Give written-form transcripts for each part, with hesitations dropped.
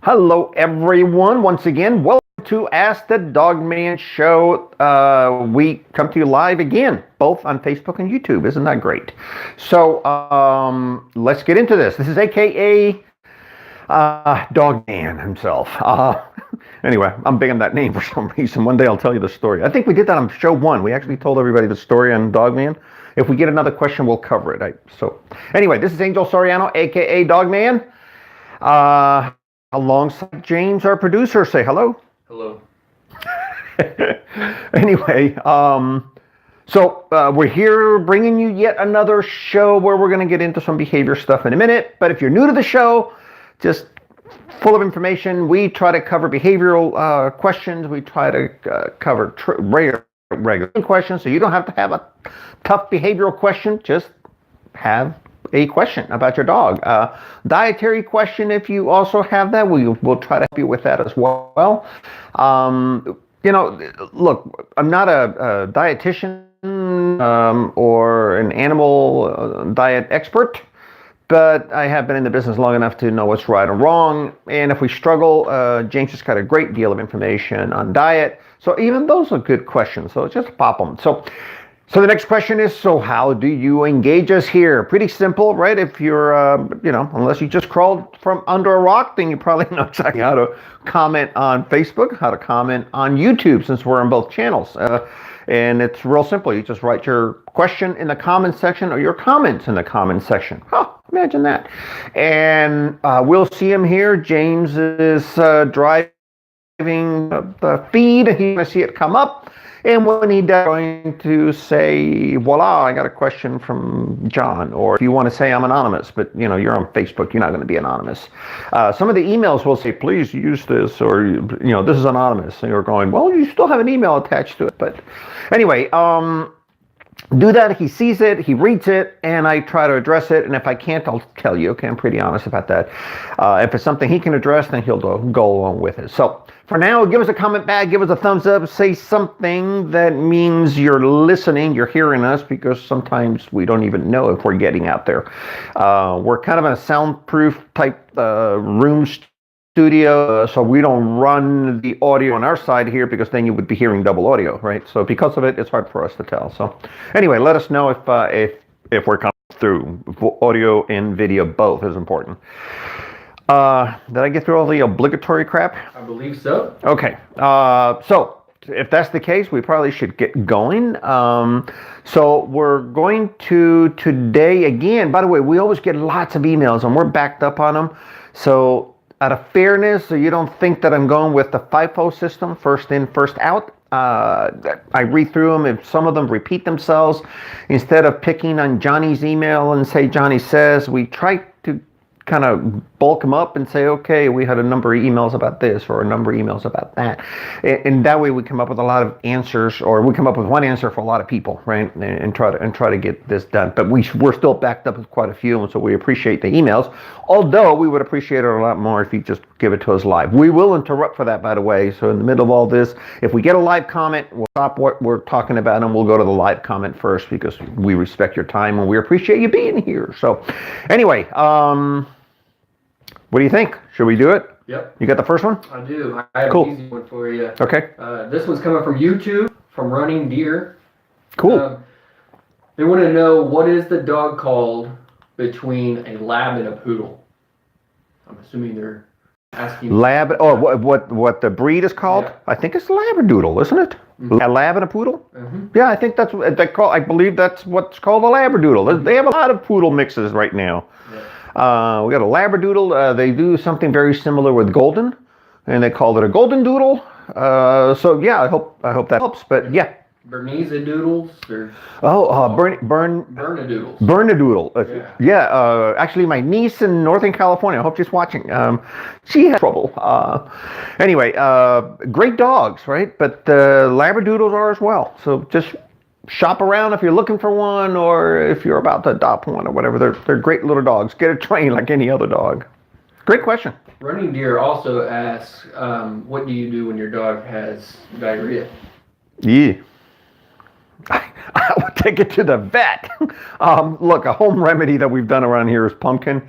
Hello, everyone. Once again, welcome to Ask the Dogman Show. We come to you live again, both on Facebook and YouTube. Isn't that great? So let's get into this. This is AKA Dogman himself. Anyway, I'm big on that name for some reason. One day I'll tell you the story. I think we did that on show 1. We actually told everybody the story on Dogman. If we get another question, we'll cover it. So anyway, this is Angel Soriano, AKA Dogman. Alongside James, our producer. Say hello. Hello. Anyway, so we're here bringing you yet another show where we're going to get into some behavior stuff in a minute. But if you're new to the show, just full of information. We try to cover behavioral questions. We try to cover regular questions, so you don't have to have a tough behavioral question. Just have a question about your dog. Dietary question, if you also have that, we'll try to help you with that as well. Look, I'm not a dietitian or an animal diet expert, but I have been in the business long enough to know what's right and wrong. And if we struggle, James has got a great deal of information on diet. So even those are good questions. So just pop them. So the next question is, so how do you engage us here? Pretty simple, right? If you're, unless you just crawled from under a rock, then you probably know exactly how to comment on Facebook, how to comment on YouTube, since we're on both channels. And it's real simple. You just write your question in the comment section or your comments in the comment section. Imagine that. And we'll see him here. James is driving the feed. He's going to see it come up. And when he's going to say, voila, I got a question from John. Or if you want to say I'm anonymous, but you're on Facebook, you're not going to be anonymous. Some of the emails will say, please use this, or this is anonymous. And you're going, well, you still have an email attached to it. But anyway, do that. He sees it, he reads it, and I try to address it. And if I can't, I'll tell you. Okay, I'm pretty honest about that. If it's something he can address, then he'll go along with it. So for now, give us a comment back, give us a thumbs up, say something that means you're listening, you're hearing us, because sometimes we don't even know if we're getting out there. We're kind of in a soundproof type room studio, so we don't run the audio on our side here, because then you would be hearing double audio, right? So because of it, it's hard for us to tell. So anyway, let us know if we're coming through. Audio and video both is important. Did I get through all the obligatory crap? I believe so. Okay. So if that's the case, we probably should get going. So we're going to today again. By the way, we always get lots of emails and we're backed up on them. So out of fairness, so you don't think that I'm going with the FIFO system, first in, first out. I read through them. If some of them repeat themselves, instead of picking on Johnny's email and say Johnny says, we try to kind of bulk them up and say, okay, we had a number of emails about this or a number of emails about that. And that way we come up with a lot of answers, or we come up with one answer for a lot of people, right? And try to get this done. But we're still backed up with quite a few, and so we appreciate the emails. Although we would appreciate it a lot more if you just give it to us live. We will interrupt for that, by the way. So in the middle of all this, if we get a live comment, we'll stop what we're talking about and we'll go to the live comment first, because we respect your time and we appreciate you being here. So anyway, what do you think? Should we do it? Yep. You got the first one? I do. I have Cool. an easy one for you. Okay. This one's coming from YouTube, from Running Deer. Cool. They want to know, what is the dog called between a lab and a poodle? I'm assuming they're asking. Lab. Oh, what the breed is called? Yeah. I think it's Labradoodle, isn't it? Mm-hmm. A lab and a poodle? Mm-hmm. Yeah, I think that's what they call. I believe that's what's called a Labradoodle. They have a lot of poodle mixes right now. Yeah. We got a Labradoodle. They do something very similar with Golden, and they call it a Golden Doodle. So yeah, I hope that helps. But yeah. Bernese doodles or Bernedoodles. Bernedoodle. Yeah. Actually, my niece in Northern California, I hope she's watching. She had trouble. Anyway, great dogs, right? But Labradoodles are as well. So just shop around if you're looking for one, or if you're about to adopt one, or whatever. They're great little dogs. Get it trained like any other dog. Great question. Running Deer also asks, what do you do when your dog has diarrhea? Yeah. I would take it to the vet. Look, a home remedy that we've done around here is pumpkin.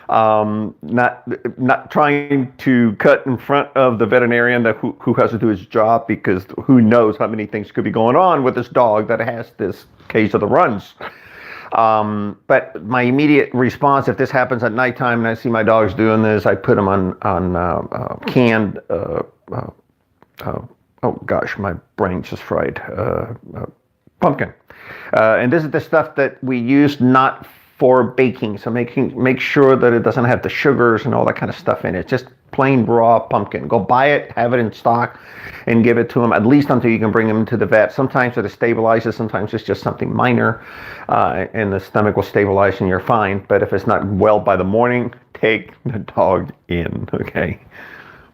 Not trying to cut in front of the veterinarian who has to do his job, because who knows how many things could be going on with this dog that has this case of the runs. But my immediate response, if this happens at nighttime and I see my dogs doing this, I put them on canned. Oh gosh, my brain just fried. Pumpkin, and this is the stuff that we use not for baking. So make sure that it doesn't have the sugars and all that kind of stuff in it. Just plain raw pumpkin. Go buy it, have it in stock, and give it to them, at least until you can bring them to the vet. Sometimes it stabilizes, sometimes it's just something minor, and the stomach will stabilize and you're fine. But if it's not well by the morning, take the dog in, okay?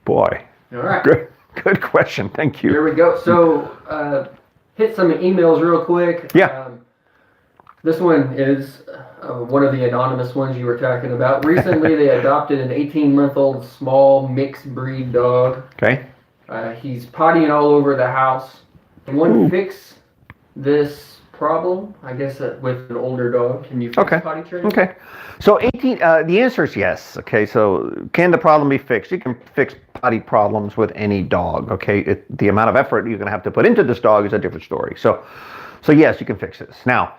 Boy. All right. Good question, thank you. Here we go. So, hit some emails real quick. Yeah. This one is one of the anonymous ones you were talking about. Recently, they adopted an 18-month-old small mixed breed dog. Okay. He's pottying all over the house. Can one fix this problem? I guess with an older dog, can you fix potty training? Okay. So the answer is yes. Okay. So can the problem be fixed? You can fix potty problems with any dog. Okay. The amount of effort you're going to have to put into this dog is a different story. So yes, you can fix this. Now,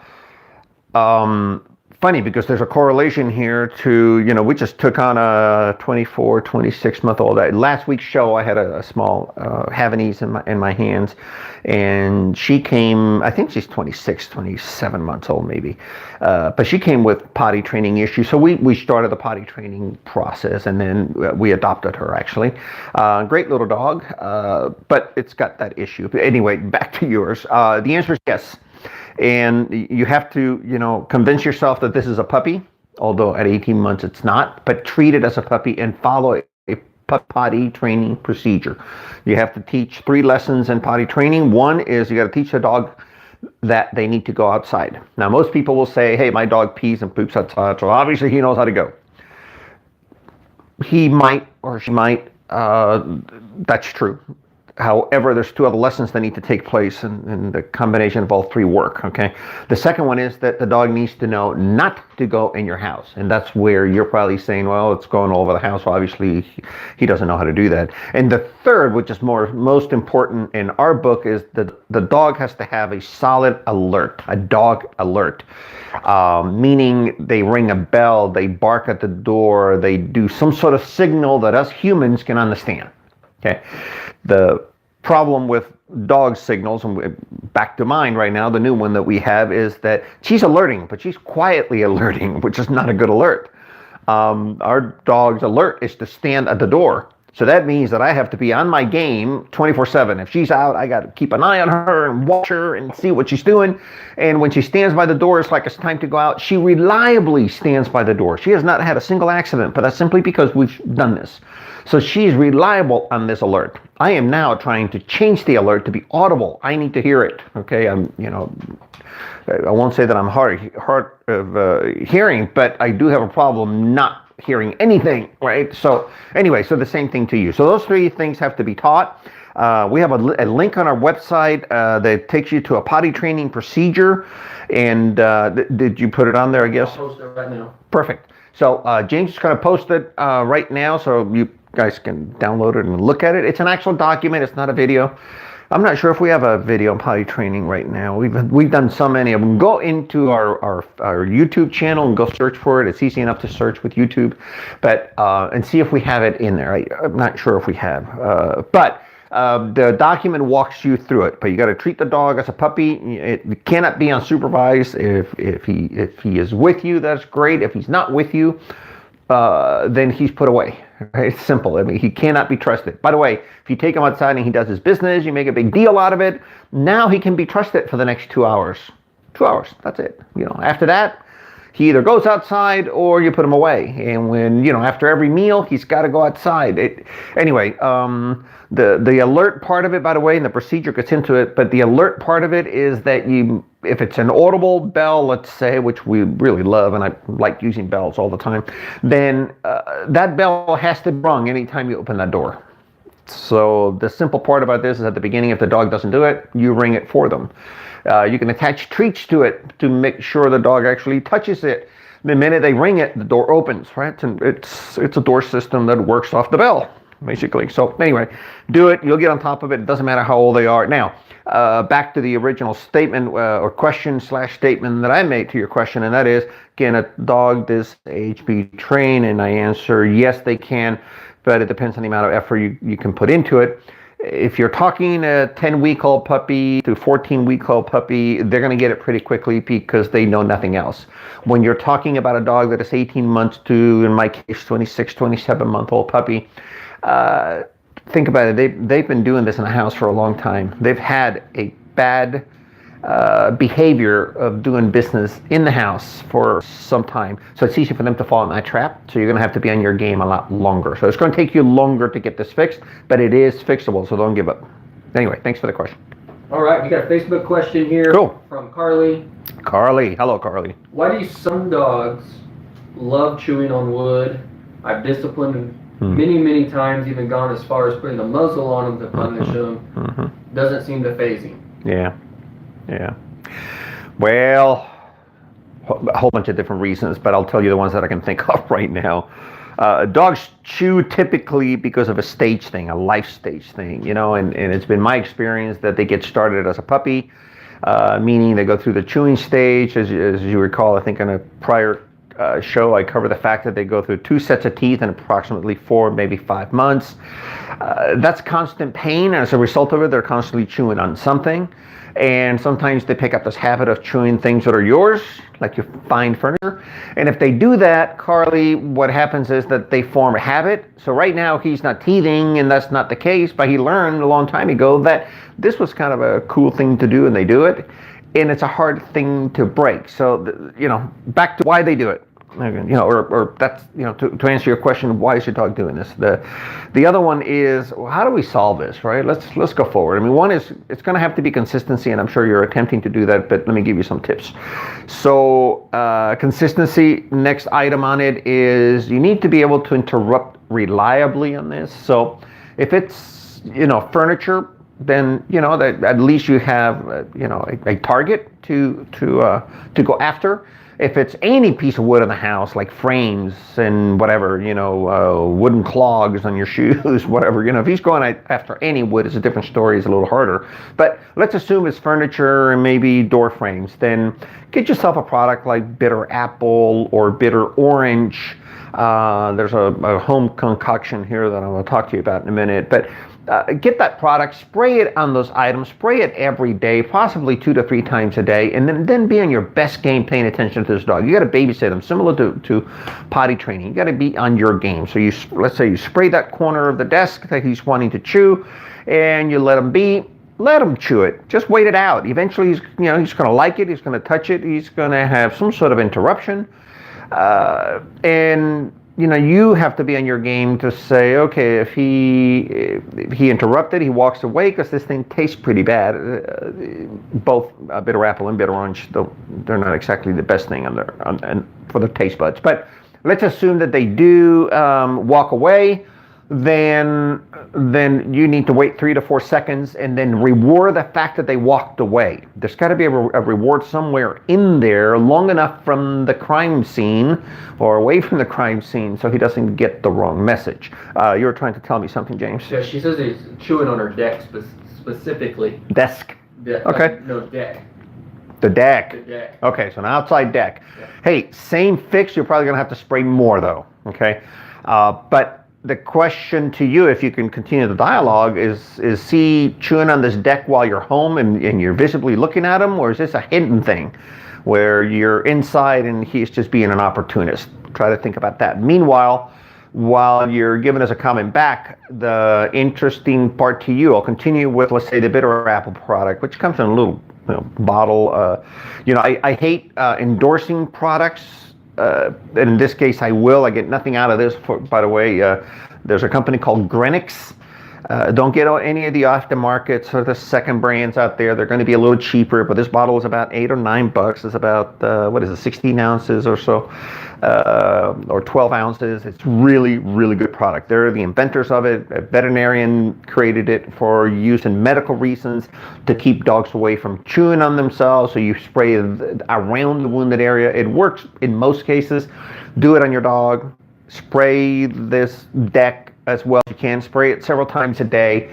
funny, because there's a correlation here to, we just took on a 24, 26-month-old. Last week's show, I had a small Havanese in my hands, and she came, I think she's 26, 27 months old maybe, but she came with potty training issues. So we started the potty training process, and then we adopted her, actually. Great little dog, but it's got that issue. But anyway, back to yours. The answer is yes. And you have to, convince yourself that this is a puppy, although at 18 months it's not, but treat it as a puppy and follow a potty training procedure. You have to teach 3 lessons in potty training. One is you got to teach the dog that they need to go outside. Now, most people will say, hey, my dog pees and poops outside, so obviously he knows how to go. He might or she might, that's true. However, there's 2 other lessons that need to take place, and the combination of all 3 work, okay? The second one is that the dog needs to know not to go in your house, and that's where you're probably saying, well, it's going all over the house. Obviously, he doesn't know how to do that. And the third, which is most important in our book, is that the dog has to have a solid alert, a dog alert, meaning they ring a bell, they bark at the door, they do some sort of signal that us humans can understand. Okay, the problem with dog signals, and back to mine right now, the new one that we have, is that she's alerting, but she's quietly alerting, which is not a good alert. Our dog's alert is to stand at the door. So that means that I have to be on my game 24/7. If she's out, I got to keep an eye on her and watch her and see what she's doing. And when she stands by the door, it's like it's time to go out. She reliably stands by the door. She has not had a single accident, but that's simply because we've done this. So she's reliable on this alert. I am now trying to change the alert to be audible. I need to hear it. Okay, I won't say that I'm hard of hearing, but I do have a problem not hearing anything, right? So anyway, so the same thing to you. So those 3 things have to be taught. We have a link on our website that takes you to a potty training procedure. And did you put it on there, I guess? I'll post it right now. Perfect. So James is going to post it right now, so you guys can download it and look at it. It's an actual document. It's not a video. I'm not sure if we have a video on potty training right now. We've done so many of them. Go into our YouTube channel and go search for it. It's easy enough to search with YouTube, but and see if we have it in there. I'm not sure if we have, but the document walks you through it. But you got to treat the dog as a puppy. It cannot be unsupervised. If he is with you, that's great. If he's not with you, then he's put away. Right? It's simple. I mean, he cannot be trusted. By the way, if you take him outside and he does his business, you make a big deal out of it, now he can be trusted for the next 2 hours. 2 hours, that's it. After that, he either goes outside or you put him away. And when, after every meal, he's got to go outside. Anyway, the alert part of it, by the way, and the procedure gets into it, but the alert part of it is that if it's an audible bell, let's say, which we really love, and I like using bells all the time, then that bell has to be rung anytime you open that door. So the simple part about this is at the beginning, if the dog doesn't do it, you ring it for them. You can attach treats to it to make sure the dog actually touches it. The minute they ring it, the door opens, right? And it's a door system that works off the bell, basically. So anyway, do it. You'll get on top of it. It doesn't matter how old they are. Now, back to the original statement or question/statement that I made to your question, and that is, can a dog this age be trained? And I answer, yes, they can, but it depends on the amount of effort you can put into it. If you're talking a 10-week-old puppy to 14-week-old puppy, they're going to get it pretty quickly because they know nothing else. When you're talking about a dog that is 18 months to, in my case, 26, 27-month-old puppy, think about it. They've been doing this in the house for a long time. They've had a bad behavior of doing business in the house for some time. So it's easy for them to fall in that trap. So you're going to have to be on your game a lot longer. So it's going to take you longer to get this fixed, but it is fixable. So don't give up. Anyway, thanks for the question. All right, we got a Facebook question here from Carly. Carly, hello, Carly. Why do some dogs love chewing on wood? I've disciplined many times, even gone as far as putting a muzzle on them to punish them. Doesn't seem to faze him. Yeah. Well, a whole bunch of different reasons, but I'll tell you the ones that I can think of right now. Dogs chew typically because of a stage thing, a life stage thing, and it's been my experience that they get started as a puppy, meaning they go through the chewing stage. As you recall, I think in a prior show, I covered the fact that they go through 2 sets of teeth in approximately 4, maybe 5 months. That's constant pain, and as a result of it, they're constantly chewing on something. And sometimes they pick up this habit of chewing things that are yours, like your fine furniture. And if they do that, Carly, what happens is that they form a habit. So right now he's not teething, and that's not the case, but he learned a long time ago that this was kind of a cool thing to do, and they do it. And it's a hard thing to break. So, back to why they do it. Or that's, to answer your question, why is your dog doing this? The other one is, well, how do we solve this, right? Let's go forward. I mean, one is, it's going to have to be consistency, and I'm sure you're attempting to do that, but let me give you some tips. So, consistency, next item on it is you need to be able to interrupt reliably on this. So, if it's, furniture, then, that at least you have, a target to go after. If it's any piece of wood in the house, like frames and whatever, wooden clogs on your shoes, whatever, if he's going after any wood, it's a different story, it's a little harder. But let's assume it's furniture and maybe door frames. Then get yourself a product like bitter apple or bitter orange. There's a home concoction here that I'm going to talk to you about in a minute. But get that product, spray it on those items, spray it every day, possibly 2 to 3 times a day, and then be on your best game paying attention to this dog. You got to babysit him, similar to potty training. You got to be on your game. So let's say you spray that corner of the desk that he's wanting to chew, and you let him be. Let him chew it. Just wait it out. Eventually, he's going to like it. He's going to touch it. He's going to have some sort of interruption, and you have to be on your game to say, okay, if he interrupted, he walks away because this thing tastes pretty bad. Both bitter apple and bitter orange, they're not exactly the best thing for the taste buds. But let's assume that they do walk away. Then you need to wait 3 to 4 seconds and then reward the fact that they walked away. There's got to be a reward somewhere in there long enough from the crime scene or away from the crime scene so he doesn't get the wrong message. You were trying to tell me something, James. Yeah, she says he's chewing on her deck specifically. Desk. Okay. No, deck. The deck. The deck. Okay, so an outside deck. Yeah. Hey, same fix. You're probably going to have to spray more though. Okay, but the question to you, if you can continue the dialogue, is he chewing on this deck while you're home and you're visibly looking at him, or is this a hidden thing where you're inside and he's just being an opportunist? Try to think about that. Meanwhile, while you're giving us a comment back, the interesting part to you, I'll continue with, let's say, the bitter apple product, which comes in a little bottle. I hate endorsing products. And in this case, I will. I get nothing out of this. By the way, there's a company called Grenix. Don't get any of the off-the-markets or the second brands out there. They're going to be a little cheaper, but this bottle is about $8 or $9. It's about, what is it, 16 ounces or so, or 12 ounces. It's really, really good product. They're the inventors of it. A veterinarian created it for use in medical reasons to keep dogs away from chewing on themselves. So you spray around the wounded area. It works in most cases. Do it on your dog. Spray this deck as well as you can. Spray it several times a day,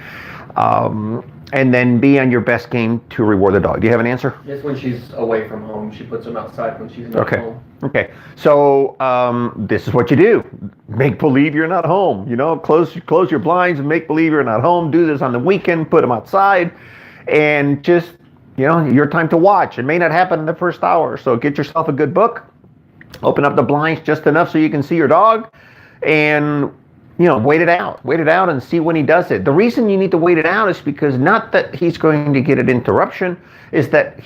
and then be on your best game to reward the dog. Do you have an answer? It's when she's away from home. She puts them outside when she's not home. Okay. So this is what you do. Make believe you're not home. You know, close your blinds and make believe you're not home. Do this on the weekend. Put them outside, and just, you know, your time to watch. It may not happen in the first hour, so get yourself a good book. Open up the blinds just enough so you can see your dog, and you know, wait it out and see when he does it. The reason you need to wait it out is because not that he's going to get an interruption, is that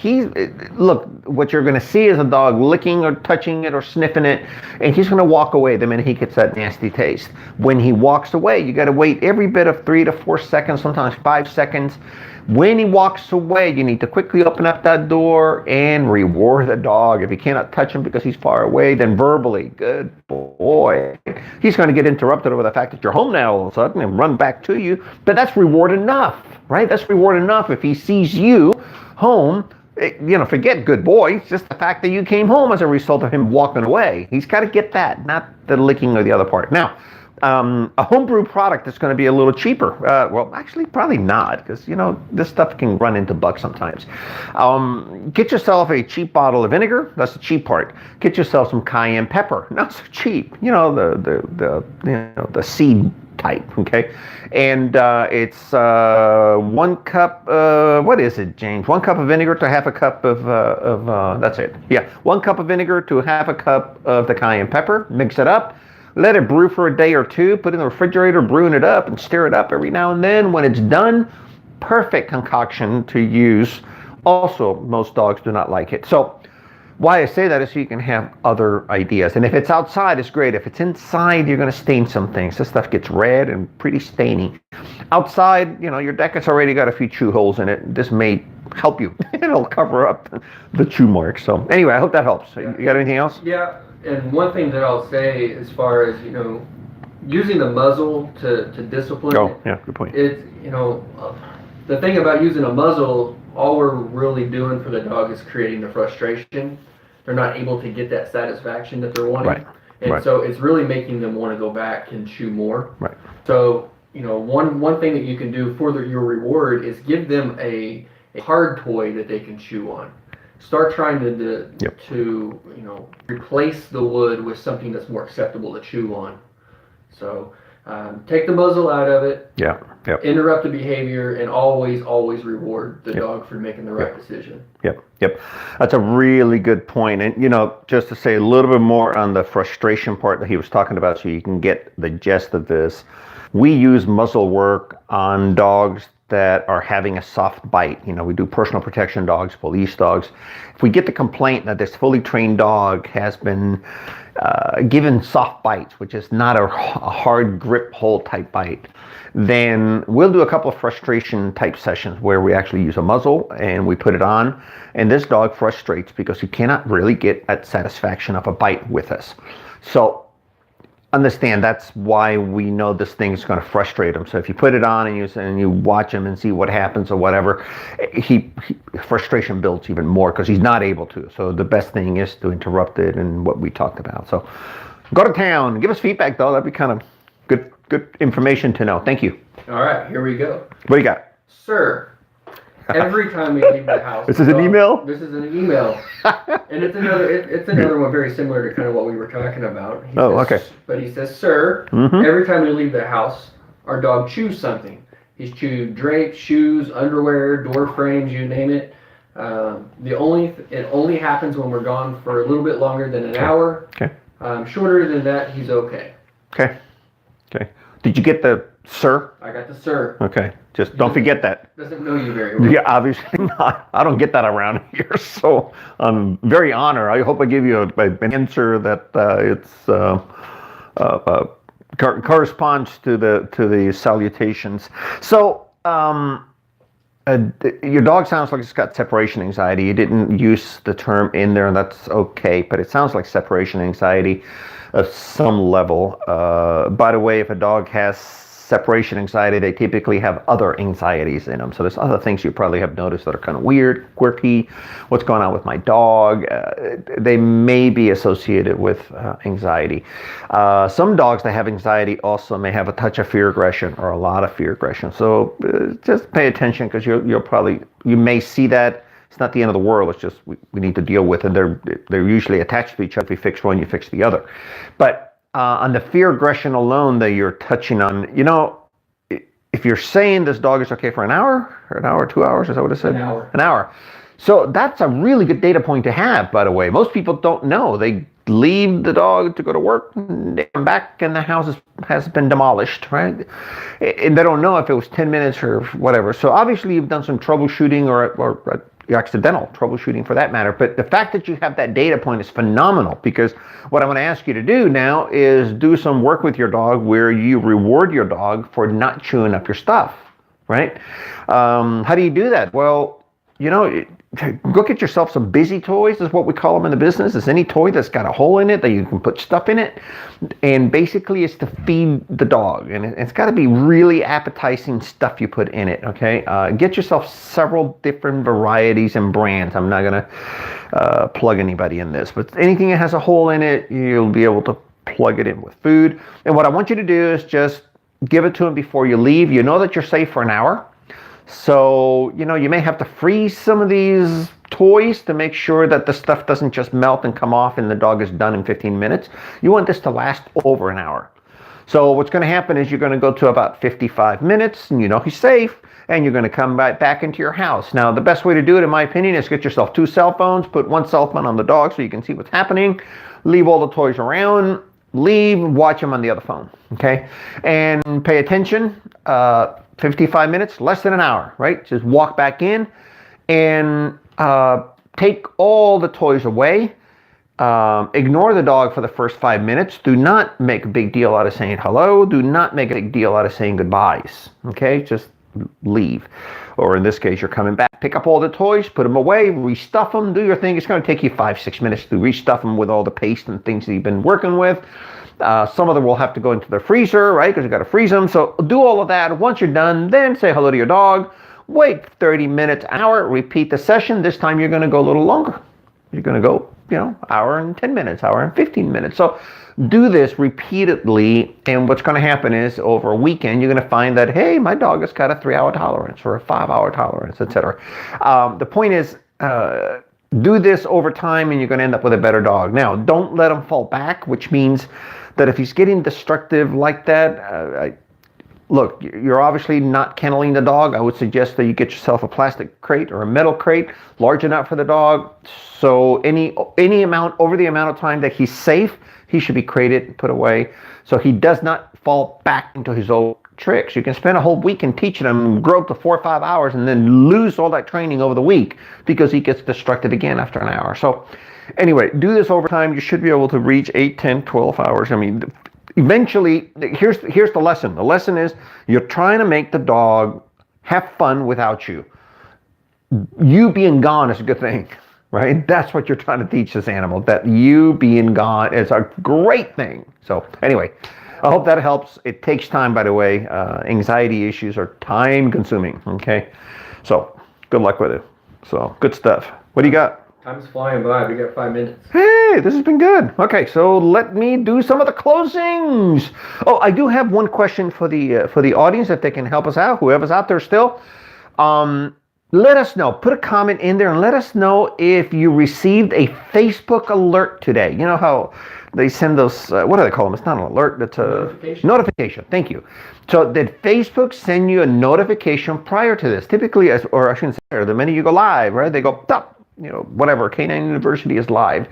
look, what you're going to see is a dog licking or touching it or sniffing it, and he's going to walk away the minute he gets that nasty taste. When he walks away, you got to wait every bit of 3 to 4 seconds, sometimes 5 seconds. When he walks away, you need to quickly open up that door and reward the dog. If you cannot touch him because he's far away, then verbally, good boy. He's going to get interrupted over the fact that you're home now all of a sudden and run back to you. But that's reward enough, right? That's reward enough. If he sees you home, you know, forget good boy. It's just the fact that you came home as a result of him walking away. He's got to get that, not the licking or the other part. Now, a homebrew product that's going to be a little cheaper. Well, actually, probably not, because, you know, this stuff can run into bucks sometimes. Get yourself a cheap bottle of vinegar. That's the cheap part. Get yourself some cayenne pepper. Not so cheap. You know, the seed type. Okay, and it's 1 cup. What is it, James? 1 cup of vinegar to half a cup of that's it. Yeah, 1 cup of vinegar to half a cup of the cayenne pepper. Mix it up. Let it brew for a day or two, put it in the refrigerator, brewing it up, and stir it up every now and then. When it's done, perfect concoction to use. Also, most dogs do not like it. So why I say that is so you can have other ideas. And if it's outside, it's great. If it's inside, you're going to stain some things. This stuff gets red and pretty stainy. Outside, you know, your deck has already got a few chew holes in it. This may help you. It'll cover up the chew marks. So anyway, I hope that helps. You got anything else? Yeah. And one thing that I'll say, as far as, you know, using the muzzle to discipline. Oh, yeah, good point. It's, you know, the thing about using a muzzle, all we're really doing for the dog is creating the frustration. They're not able to get that satisfaction that they're wanting. Right. And so it's really making them want to go back and chew more. Right. So, you know, one thing that you can do for your reward is give them a hard toy that they can chew on. Start trying to you know, replace the wood with something that's more acceptable to chew on. So take the muzzle out of it. Yeah. Yep. Interrupt the behavior, and always reward the dog for making the right decision. Yep. That's a really good point. And, you know, just to say a little bit more on the frustration part that he was talking about, so you can get the gist of this. We use muzzle work on dogs that are having a soft bite. You know, we do personal protection dogs, police dogs. If we get the complaint that this fully trained dog has been given soft bites, which is not a hard grip hold type bite, then we'll do a couple of frustration type sessions where we actually use a muzzle and we put it on, and this dog frustrates because he cannot really get that satisfaction of a bite with us. So understand that's why we know this thing's going to frustrate him. So if you put it on and you watch him and see what happens or whatever, frustration builds even more because he's not able to. So the best thing is to interrupt it and what we talked about. So go to town. Give us feedback though. That'd be kind of good information to know. Thank you. All right, here we go. What do you got? Sir, every time we leave the house. This is an email? This is an email. And it's another one very similar to kind of what we were talking about. Okay. But he says, sir, every time we leave the house, our dog chews something. He's chewed drapes, shoes, underwear, door frames, you name it. It only happens when we're gone for a little bit longer than an hour. Okay. Shorter than that, he's okay. Okay. Did you get the sir? I got the sir. Okay. Just don't forget that. Doesn't know you very well. Yeah, obviously not. I don't get that around here, so I'm very honored. I hope I give you an answer that it's corresponds to the salutations. So your dog sounds like it's got separation anxiety. You didn't use the term in there, and that's okay, but it sounds like separation anxiety of some level. By the way, if a dog has separation anxiety, they typically have other anxieties in them. So there's other things you probably have noticed that are kind of weird, quirky. What's going on with my dog? They may be associated with anxiety. Some dogs that have anxiety also may have a touch of fear aggression or a lot of fear aggression. So just pay attention, because you may see that. It's not the end of the world. It's just we need to deal with it. They're usually attached to each other. If you fix one, you fix the other. But on the fear aggression alone that you're touching on, if you're saying this dog is okay for an hour, 2 hours, is that what it said? An hour. An hour. So that's a really good data point to have, by the way. Most people don't know. They leave the dog to go to work, and they come back and the house has been demolished, right? And they don't know if it was 10 minutes or whatever. So obviously you've done some troubleshooting or accidental troubleshooting for that matter. But the fact that you have that data point is phenomenal, because what I'm going to ask you to do now is do some work with your dog where you reward your dog for not chewing up your stuff, right? How do you do that? Well, go get yourself some busy toys, is what we call them in the business. It's any toy that's got a hole in it that you can put stuff in it. And basically it's to feed the dog. And it's got to be really appetizing stuff you put in it, okay? Get yourself several different varieties and brands. I'm not going to plug anybody in this, but anything that has a hole in it, you'll be able to plug it in with food. And what I want you to do is just give it to them before you leave. You know that you're safe for an hour. So, you may have to freeze some of these toys to make sure that the stuff doesn't just melt and come off and the dog is done in 15 minutes. You want this to last over an hour. So what's going to happen is you're going to go to about 55 minutes, and he's safe, and you're going to come back into your house. Now, the best way to do it, in my opinion, is get yourself 2 cell phones, put one cell phone on the dog so you can see what's happening, leave all the toys around, watch them on the other phone, okay? And pay attention. 55 minutes, less than an hour, right? Just walk back in and take all the toys away. Ignore the dog for the first 5 minutes. Do not make a big deal out of saying hello. Do not make a big deal out of saying goodbyes, okay? Just leave. Or in this case, you're coming back, pick up all the toys, put them away, restuff them, do your thing. It's going to take you 5-6 minutes to restuff them with all the paste and things that you've been working with. Some of them will have to go into the freezer, right? Because you got to freeze them. So do all of that. Once you're done, then say hello to your dog. Wait 30 minutes, hour, repeat the session. This time you're going to go a little longer. You're going to go, hour and 10 minutes, hour and 15 minutes. So do this repeatedly. And what's going to happen is over a weekend, you're going to find that, hey, my dog has got a 3-hour tolerance or a 5-hour tolerance, etc. The point is, do this over time and you're going to end up with a better dog. Now, don't let him fall back, which means that if he's getting destructive like that, look, you're obviously not kenneling the dog. I would suggest that you get yourself a plastic crate or a metal crate large enough for the dog. So any amount over the amount of time that he's safe, he should be crated and put away so he does not fall back into his old tricks. You can spend a whole weekend teaching him, grow up to 4 or 5 hours, and then lose all that training over the week because he gets destructive again after an hour. So anyway, do this over time. You should be able to reach 8, 10, 12 hours. I mean, eventually, here's the lesson. The lesson is you're trying to make the dog have fun without you. You being gone is a good thing, right? That's what you're trying to teach this animal, that you being gone is a great thing. So anyway, I hope that helps. It takes time, by the way. Anxiety issues are time consuming, okay? So good luck with it. So good stuff. What do you got? Time's flying by. We got 5 minutes. Hey, this has been good. Okay, so let me do some of the closings. Oh, I do have one question for the audience, if they can help us out, whoever's out there still. Let us know. Put a comment in there and let us know if you received a Facebook alert today. You know how they send those, what do they call them? It's not an alert, it's a notification. Thank you. So did Facebook send you a notification prior to this? Typically, or I shouldn't say, the minute you go live, right? They go, pop, whatever, K9 University is live.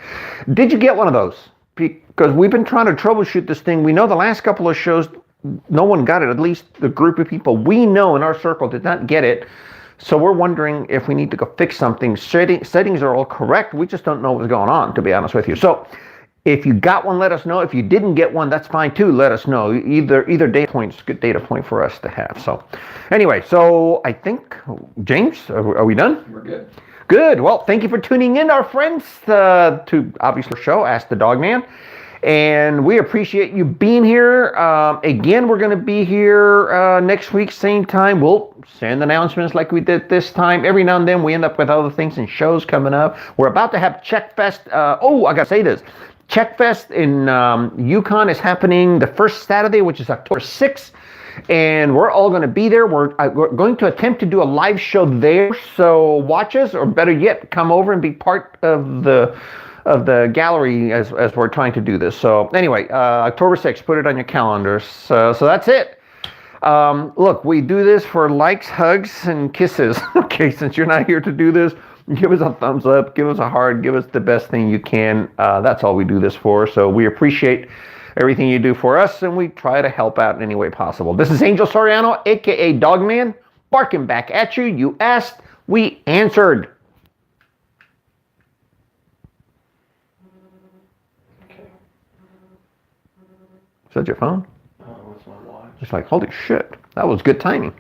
Did you get one of those? Because we've been trying to troubleshoot this thing. We know the last couple of shows, no one got it. At least the group of people we know in our circle did not get it. So we're wondering if we need to go fix something. Settings are all correct. We just don't know what's going on, to be honest with you. So If you got one, let us know. If you didn't get one, that's fine too. Let us know. Either data point's a good data point for us to have. So anyway, so I think, James, are we done? We're good. Good. Well, thank you for tuning in, our friends, to obviously our show, Ask the Dogman. And we appreciate you being here. Again, we're going to be here next week, same time. We'll send announcements like we did this time. Every now and then we end up with other things and shows coming up. We're about to have Czech Fest. I got to say this. Czech Fest in Yukon is happening the first Saturday, which is October 6th. And we're all going to be there. We're going to attempt to do a live show there. So watch us, or better yet, come over and be part of the gallery as we're trying to do this. So anyway, October 6th, put it on your calendars. So that's it. Look, we do this for likes, hugs, and kisses. Okay, since you're not here to do this, give us a thumbs up, give us a heart, give us the best thing you can. That's all we do this for. So we appreciate everything you do for us, and we try to help out in any way possible. This is Angel Soriano, aka Dogman, barking back at you. You asked, we answered. Okay. Is that your phone? Oh, it's my watch. It's like, holy shit, that was good timing.